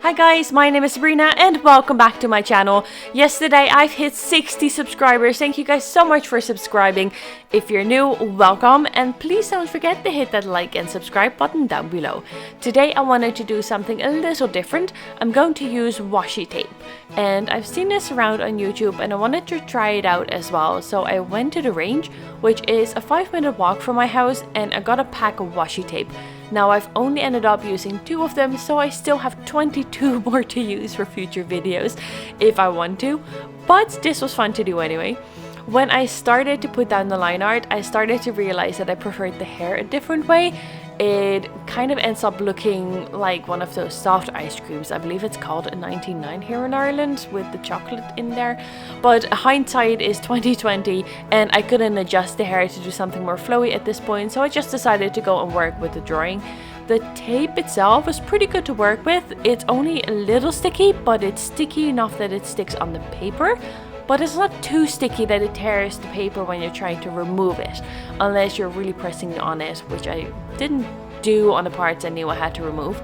Hi guys, my name is Sabrina and welcome back to my channel. Yesterday I've hit 60 subscribers. Thank you guys so much for subscribing. If you're new, welcome, and please don't forget to hit that like and subscribe button down below. Today I wanted to do something a little different. I'm going to use washi tape, and I've seen this around on YouTube and I wanted to try it out as well. So I went to the range, which is a 5-minute walk from my house, and I got a pack of washi tape. Now I've only ended up using 2 of them, so I still have 22 more to use for future videos if I want to, but this was fun to do anyway. When I started to put down the line art, I started to realize that I preferred the hair a different way. It kind of ends up looking like one of those soft ice creams. I believe it's called a 99 here in Ireland with the chocolate in there. But hindsight is 2020 and I couldn't adjust the hair to do something more flowy at this point, so I just decided to go and work with the drawing. The tape itself was pretty good to work with. It's only a little sticky, but it's sticky enough that it sticks on the paper. But it's not too sticky that it tears the paper when you're trying to remove it, unless you're really pressing on it, which I didn't do on the parts I knew I had to remove.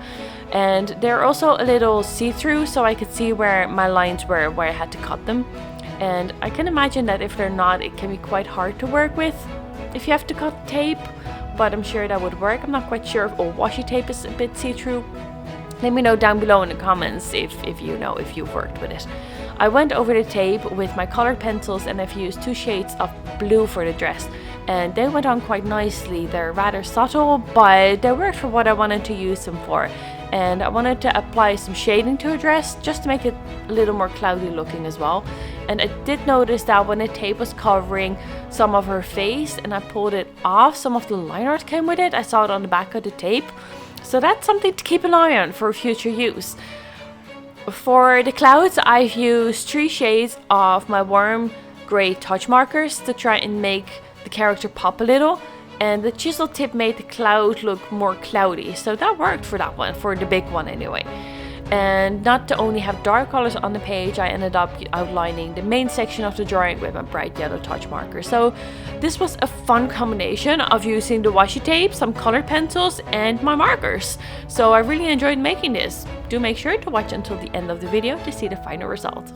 And they're also a little see-through, so I could see where my lines were, where I had to cut them. And I can imagine that if they're not, it can be quite hard to work with if you have to cut tape, but I'm sure that would work. I'm not quite sure if washi tape is a bit see-through. Let me know down below in the comments if you know, if you've worked with it. I went over the tape with my colored pencils and I've used 2 shades of blue for the dress, and they went on quite nicely. They're rather subtle, but they worked for what I wanted to use them for. And I wanted to apply some shading to her dress just to make it a little more cloudy looking as well. And I did notice that when the tape was covering some of her face and I pulled it off, some of the line art came with it. I saw it on the back of the tape. So that's something to keep an eye on for future use. For the clouds, I've used 3 shades of my warm grey touch markers to try and make the character pop a little. And the chisel tip made the cloud look more cloudy. So that worked for that one, for the big one anyway. And not to only have dark colors on the page, I ended up outlining the main section of the drawing with my bright yellow touch marker. So this was a fun combination of using the washi tape, some colored pencils, and my markers. So I really enjoyed making this. Do make sure to watch until the end of the video to see the final result.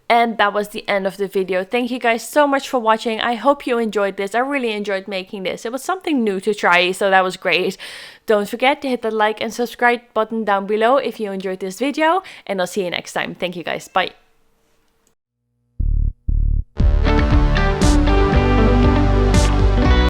And that was the end of the video. Thank you guys so much for watching. I hope you enjoyed this. I really enjoyed making this. It was something new to try, so that was great. Don't forget to hit the like and subscribe button down below if you enjoyed this video, and I'll see you next time. Thank you guys. Bye.